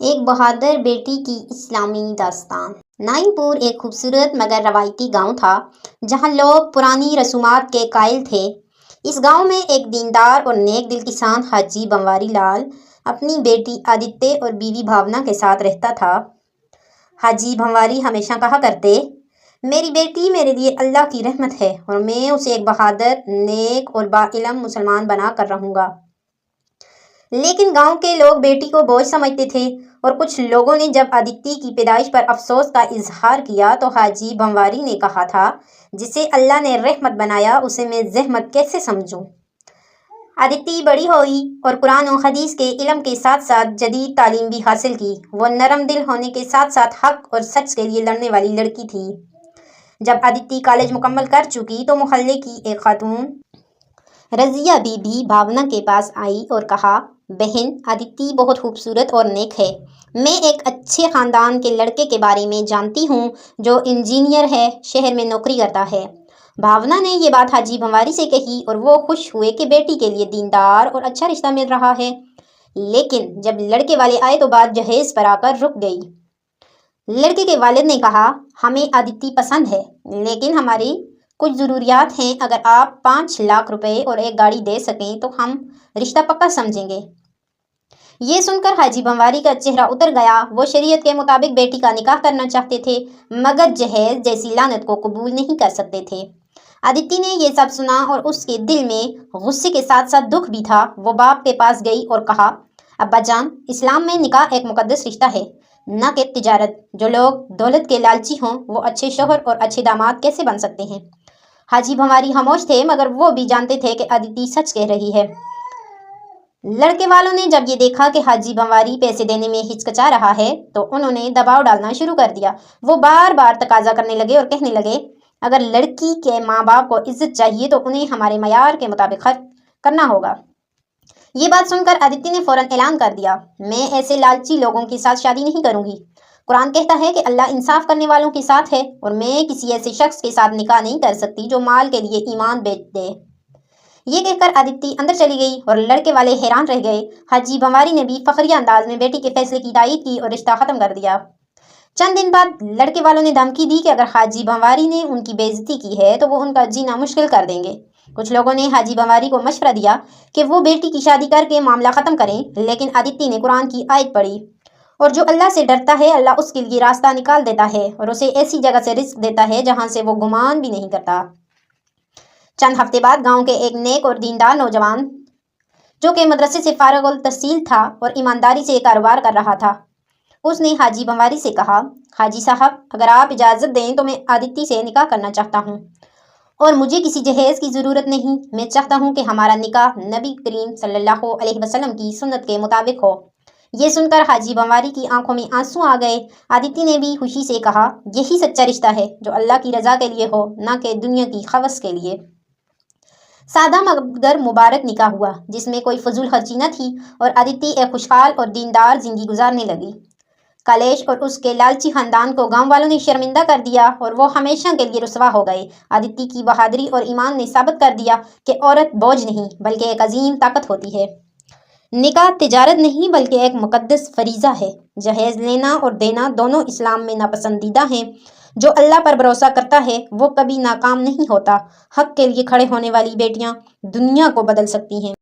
ایک بہادر بیٹی کی اسلامی داستان۔ نائن پور ایک خوبصورت مگر روایتی گاؤں تھا جہاں لوگ پرانی رسومات کے قائل تھے۔ اس گاؤں میں ایک دیندار اور نیک دل کسان حاجی بنواری لال اپنی بیٹی آدتیہ اور بیوی بھاونا کے ساتھ رہتا تھا۔ حاجی بنواری ہمیشہ کہا کرتے، میری بیٹی میرے لیے اللہ کی رحمت ہے اور میں اسے ایک بہادر، نیک اور باعلم مسلمان بنا کر رہوں گا۔ لیکن گاؤں کے لوگ بیٹی کو بوجھ سمجھتے تھے اور کچھ لوگوں نے جب آدتیہ کی پیدائش پر افسوس کا اظہار کیا تو حاجی بنواری نے کہا تھا، جسے اللہ نے رحمت بنایا اسے میں زحمت کیسے سمجھوں۔ آدتیہ بڑی ہوئی اور قرآن و حدیث کے علم کے ساتھ ساتھ جدید تعلیم بھی حاصل کی۔ وہ نرم دل ہونے کے ساتھ ساتھ حق اور سچ کے لیے لڑنے والی لڑکی تھی۔ جب آدتیہ کالج مکمل کر چکی تو محلے کی ایک خاتون رضیہ بی بی بھاونا کے پاس آئی اور کہا، بہن، آدتیہ بہت خوبصورت اور نیک ہے۔ میں ایک اچھے خاندان کے لڑکے کے بارے میں جانتی ہوں جو انجینئر ہے، شہر میں نوکری کرتا ہے۔ بھاونا نے یہ بات حاجی بنواری سے کہی اور وہ خوش ہوئے کہ بیٹی کے لیے دیندار اور اچھا رشتہ مل رہا ہے۔ لیکن جب لڑکے والے آئے تو بات جہیز پر آ کر رک گئی۔ لڑکے کے والد نے کہا، ہمیں آدتیہ پسند ہے لیکن ہماری کچھ ضروریات ہیں، اگر آپ 5 لاکھ روپے اور ایک گاڑی دے سکیں تو ہم رشتہ پکا سمجھیں گے۔ یہ سن کر حاجی بنواری کا چہرہ اتر گیا۔ وہ شریعت کے مطابق بیٹی کا نکاح کرنا چاہتے تھے مگر جہیز جیسی لعنت کو قبول نہیں کر سکتے تھے۔ آدتیہ نے یہ سب سنا اور اس کے دل میں غصے کے ساتھ ساتھ دکھ بھی تھا۔ وہ باپ کے پاس گئی اور کہا، ابا جان، اسلام میں نکاح ایک مقدس رشتہ ہے، نہ کہ تجارت۔ جو لوگ دولت کے لالچی ہوں وہ اچھے شوہر اور اچھے داماد کیسے بن سکتے ہیں؟ حاجی بنواری خاموش تھے مگر وہ بھی جانتے تھے کہ آدتیہ سچ کہہ رہی ہے۔ لڑکے والوں نے جب یہ دیکھا کہ حاجی بنواری پیسے دینے میں ہچکچا رہا ہے تو انہوں نے دباؤ ڈالنا شروع کر دیا۔ وہ بار بار تقاضا کرنے لگے اور کہنے لگے، اگر لڑکی کے ماں باپ کو عزت چاہیے تو انہیں ہمارے معیار کے مطابق خرچ کرنا ہوگا۔ یہ بات سن کر آدتیہ نے فوراً اعلان کر دیا، میں ایسے لالچی لوگوں کے ساتھ شادی نہیں کروں گی۔ قرآن کہتا ہے کہ اللہ انصاف کرنے والوں کے ساتھ ہے اور میں کسی ایسے شخص کے ساتھ نکاح نہیں کر سکتی جو مال کے لیے ایمان بیچ دے۔ یہ کہہ کر آدتیہ اندر چلی گئی اور لڑکے والے حیران رہ گئے۔ حاجی بنواری نے بھی فخریہ انداز میں بیٹی کے فیصلے کی تائید کی اور رشتہ ختم کر دیا۔ چند دن بعد لڑکے والوں نے دھمکی دی کہ اگر حاجی بنواری نے ان کی بے عزتی کی ہے تو وہ ان کا جینا مشکل کر دیں گے۔ کچھ لوگوں نے حاجی بنواری کو مشورہ دیا کہ وہ بیٹی کی شادی کر کے معاملہ ختم کریں، لیکن آدتیہ نے قرآن کی آیت پڑھی، اور جو اللہ سے ڈرتا ہے اللہ اس کے لیے راستہ نکال دیتا ہے اور اسے ایسی جگہ سے رزق دیتا ہے جہاں سے وہ گمان بھی نہیں کرتا۔ چند ہفتے بعد گاؤں کے ایک نیک اور دیندار نوجوان جو کہ مدرسے سے فارغ التحصیل تھا اور ایمانداری سے کاروبار کر رہا تھا، اس نے حاجی بنواری سے کہا، حاجی صاحب، اگر آپ اجازت دیں تو میں آدتیہ سے نکاح کرنا چاہتا ہوں اور مجھے کسی جہیز کی ضرورت نہیں۔ میں چاہتا ہوں کہ ہمارا نکاح نبی کریم صلی اللہ علیہ وسلم کی سنت کے مطابق ہو۔ یہ سن کر حاجی بنواری کی آنکھوں میں آنسو آ گئے۔ آدتیہ نے بھی خوشی سے کہا، یہی سچا رشتہ ہے جو اللہ کی رضا کے لیے ہو، نہ کہ دنیا کی خوث کے لیے۔ سادہ مگر مبارک نکاح ہوا جس میں کوئی فضول خرچی نہ تھی اور آدتیہ ایک خوشحال اور دیندار زندگی گزارنے لگی۔ کالیش اور اس کے لالچی خاندان کو گاؤں والوں نے شرمندہ کر دیا اور وہ ہمیشہ کے لیے رسوا ہو گئے۔ آدتیہ کی بہادری اور ایمان نے ثابت کر دیا کہ عورت بوجھ نہیں بلکہ ایک عظیم طاقت ہوتی ہے۔ نکاح تجارت نہیں بلکہ ایک مقدس فریضہ ہے۔ جہیز لینا اور دینا دونوں اسلام میں ناپسندیدہ ہیں۔ جو اللہ پر بھروسہ کرتا ہے وہ کبھی ناکام نہیں ہوتا۔ حق کے لیے کھڑے ہونے والی بیٹیاں دنیا کو بدل سکتی ہیں۔